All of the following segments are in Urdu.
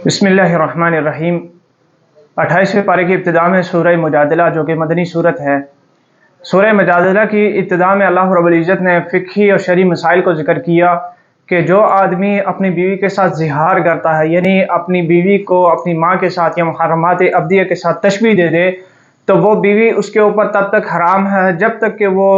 بسم اللہ الرحمن الرحیم 28ویں پارے کی ابتدا میں سورہ مجادلہ جو کہ مدنی صورت ہے۔ سورہ مجادلہ کی ابتدا میں اللہ رب العزت نے فقہی اور شرعی مسائل کو ذکر کیا کہ جو آدمی اپنی بیوی کے ساتھ زہار کرتا ہے، یعنی اپنی بیوی کو اپنی ماں کے ساتھ یا محرمات ابدیہ کے ساتھ تشبیہ دے دے تو وہ بیوی اس کے اوپر تب تک حرام ہے جب تک کہ وہ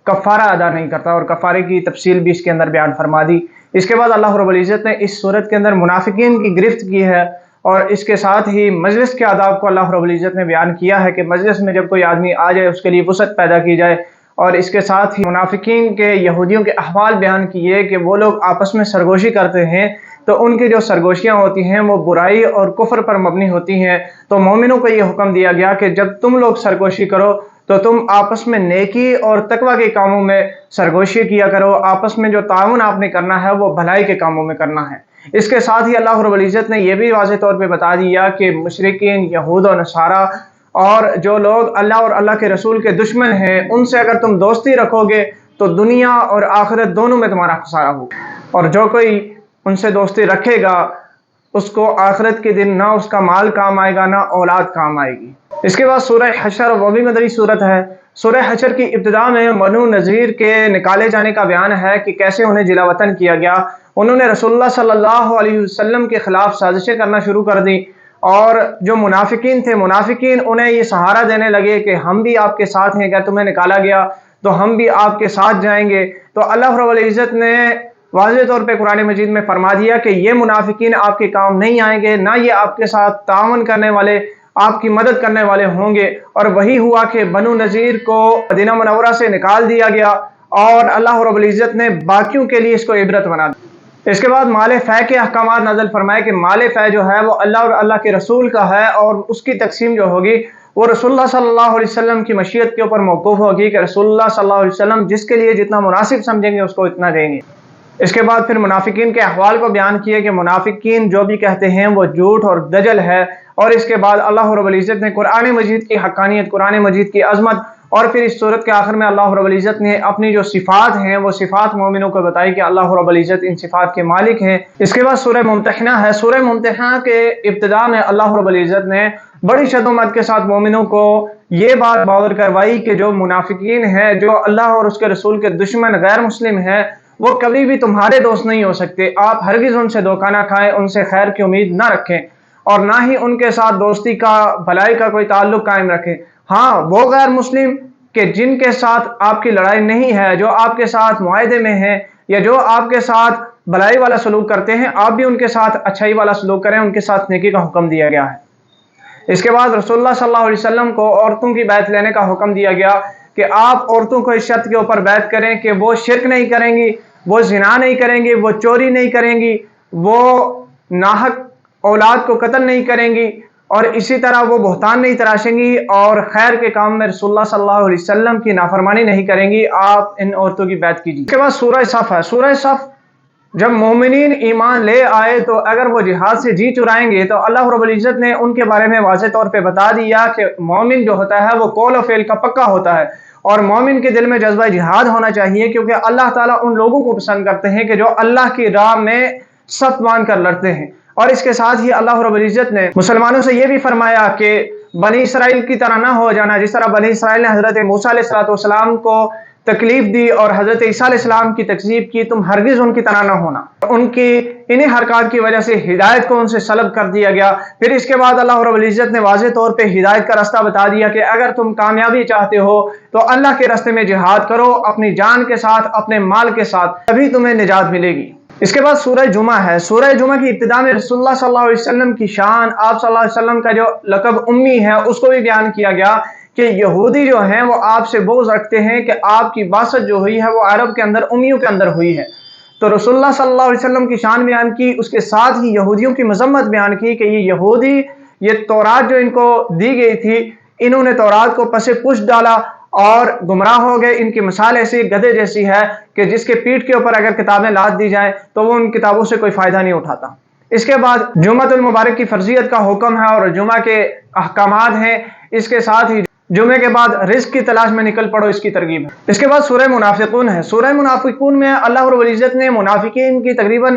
کفارہ ادا نہیں کرتا، اور کفارے کی تفصیل بھی اس کے اندر بیان فرما دی۔ اس کے بعد اللہ رب العزت نے اس صورت کے اندر منافقین کی گرفت کی ہے، اور اس کے ساتھ ہی مجلس کے آداب کو اللہ رب العزت نے بیان کیا ہے کہ مجلس میں جب کوئی آدمی آ جائے اس کے لیے وسعت پیدا کی جائے، اور اس کے ساتھ ہی منافقین کے یہودیوں کے احوال بیان کیے کہ وہ لوگ آپس میں سرگوشی کرتے ہیں تو ان کی جو سرگوشیاں ہوتی ہیں وہ برائی اور کفر پر مبنی ہوتی ہیں۔ تو مومنوں کو یہ حکم دیا گیا کہ جب تم لوگ سرگوشی کرو تو تم آپس میں نیکی اور تقوی کے کاموں میں سرگوشی کیا کرو، آپس میں جو تعاون آپ نے کرنا ہے وہ بھلائی کے کاموں میں کرنا ہے۔ اس کے ساتھ ہی اللہ رب العزت نے یہ بھی واضح طور پہ بتا دیا کہ مشرکین یہود و نصارہ اور جو لوگ اللہ اور اللہ کے رسول کے دشمن ہیں ان سے اگر تم دوستی رکھو گے تو دنیا اور آخرت دونوں میں تمہارا خسارہ ہوگا، اور جو کوئی ان سے دوستی رکھے گا اس کو آخرت کے دن نہ اس کا مال کام آئے گا نہ اولاد کام آئے گی۔ اس کے بعد سورہ حشر، وہ بھی مدنی صورت ہے۔ سورہ حشر کی ابتدا میں بنو نذیر کے نکالے جانے کا بیان ہے کہ کیسے انہیں جلا وطن کیا گیا۔ انہوں نے رسول اللہ صلی اللہ علیہ وسلم کے خلاف سازشیں کرنا شروع کر دی، اور جو منافقین تھے، منافقین انہیں یہ سہارا دینے لگے کہ ہم بھی آپ کے ساتھ ہیں، کیا تمہیں نکالا گیا تو ہم بھی آپ کے ساتھ جائیں گے۔ تو اللہ رب العزت نے واضح طور پہ قرآن مجید میں فرما دیا کہ یہ منافقین آپ کے کام نہیں آئیں گے، نہ یہ آپ کے ساتھ تعاون کرنے والے، آپ کی مدد کرنے والے ہوں گے۔ اور وہی ہوا کہ بنو نذیر کو مدینہ منورہ سے نکال دیا گیا، اور اللہ رب العزت نے باقیوں کے لیے اس کو عبرت بنا دیا۔ اس کے بعد مال فے کے احکامات نازل فرمائے کہ مال فے جو ہے وہ اللہ اور اللہ کے رسول کا ہے، اور اس کی تقسیم جو ہوگی وہ رسول اللہ صلی اللہ علیہ وسلم کی مشیت کے اوپر موقوف ہوگی کہ رسول اللہ صلی اللہ علیہ وسلم جس کے لیے جتنا مناسب سمجھیں گے اس کو اتنا دیں گے۔ اس کے بعد پھر منافقین کے احوال کو بیان کیے کہ منافقین جو بھی کہتے ہیں وہ جھوٹ اور دجل ہے، اور اس کے بعد اللہ رب العزت نے قرآن مجید کی حقانیت، قرآن مجید کی عظمت، اور پھر اس صورت کے آخر میں اللہ رب العزت نے اپنی جو صفات ہیں وہ صفات مومنوں کو بتائی کہ اللہ رب العزت ان صفات کے مالک ہیں۔ اس کے بعد سورہ ممتحنہ ہے۔ سورہ ممتحنہ کے ابتدا میں اللہ رب العزت نے بڑی شد و مد کے ساتھ مومنوں کو یہ بات باور کروائی کہ جو منافقین ہیں، جو اللہ اور اس کے رسول کے دشمن غیر مسلم ہیں، وہ کبھی بھی تمہارے دوست نہیں ہو سکتے۔ آپ ہرگز ان سے دھوکہ نہ کھائیں، ان سے خیر کی امید نہ رکھیں، اور نہ ہی ان کے ساتھ دوستی کا، بھلائی کا کوئی تعلق قائم رکھیں۔ ہاں، وہ غیر مسلم کہ جن کے ساتھ آپ کی لڑائی نہیں ہے، جو آپ کے ساتھ معاہدے میں ہیں یا جو آپ کے ساتھ بھلائی والا سلوک کرتے ہیں، آپ بھی ان کے ساتھ اچھائی والا سلوک کریں، ان کے ساتھ نیکی کا حکم دیا گیا ہے۔ اس کے بعد رسول اللہ صلی اللہ علیہ وسلم کو عورتوں کی بیعت لینے کا حکم دیا گیا کہ آپ عورتوں کو اس شرط کے اوپر بیعت کریں کہ وہ شرک نہیں کریں گی، وہ زنا نہیں کریں گی، وہ چوری نہیں کریں گی، وہ ناحق اولاد کو قتل نہیں کریں گی، اور اسی طرح وہ بہتان نہیں تراشیں گی، اور خیر کے کام میں رسول اللہ صلی اللہ علیہ وسلم کی نافرمانی نہیں کریں گی۔ آپ ان عورتوں کی بیعت کیجیے۔ اس کے بعد سورہ صف ہے۔ سورہ صف جب مومنین ایمان لے آئے تو اگر وہ جہاد سے جی چرائیں گے تو اللہ رب العزت نے ان کے بارے میں واضح طور پہ بتا دیا کہ مومن جو ہوتا ہے وہ قول و فعل کا پکا ہوتا ہے، اور مومن کے دل میں جذبہ جہاد ہونا چاہیے، کیونکہ اللہ تعالیٰ ان لوگوں کو پسند کرتے ہیں کہ جو اللہ کی راہ میں صف باندھ کر لڑتے ہیں۔ اور اس کے ساتھ ہی اللہ رب العزت نے مسلمانوں سے یہ بھی فرمایا کہ بنی اسرائیل کی طرح نہ ہو جانا، جس طرح بنی اسرائیل نے حضرت موسیٰ علیہ السلام کو تکلیف دی اور حضرت عیسیٰ علیہ السلام کی تکذیب کی، تم ہرگز ان کی طرح نہ ہونا۔ ان کی انہی حرکات کی وجہ سے ہدایت کو ان سے سلب کر دیا گیا۔ پھر اس کے بعد اللہ رب العزت نے واضح طور پہ ہدایت کا راستہ بتا دیا کہ اگر تم کامیابی چاہتے ہو تو اللہ کے راستے میں جہاد کرو، اپنی جان کے ساتھ، اپنے مال کے ساتھ، تبھی تمہیں نجات ملے گی۔ اس کے بعد سورہ جمعہ ہے۔ سورہ جمعہ کی ابتدا میں رسول اللہ صلی اللہ علیہ وسلم کی شان، آپ صلی اللہ علیہ وسلم کا جو لقب امی ہے اس کو بھی بیان کیا گیا کہ یہودی جو ہیں وہ آپ سے بغض رکھتے ہیں کہ آپ کی باسط جو ہوئی ہے وہ عرب کے اندر امیوں کے اندر ہوئی ہے۔ تو رسول اللہ صلی اللہ علیہ وسلم کی شان بیان کی، اس کے ساتھ ہی یہودیوں کی مذمت بیان کی کہ یہ یہودی، یہ تورات جو ان کو دی گئی تھی، انہوں نے تورات کو پس پش ڈالا اور گمراہ ہو گئے۔ ان کی مثال ایسی گدھے جیسی ہے کہ جس کے پیٹھ کے اوپر اگر کتابیں لاد دی جائیں تو وہ ان کتابوں سے کوئی فائدہ نہیں اٹھاتا۔ اس کے بعد جمعۃ المبارک کی فرضیت کا حکم ہے اور جمعہ کے احکامات ہیں۔ اس کے ساتھ ہی جمعے کے بعد رزق کی تلاش میں نکل پڑو، اس کی ترغیب ہے۔ اس کے بعد سورہ منافقون ہے۔ سورہ منافقون میں اللہ رب العزت نے منافقین کی تقریباً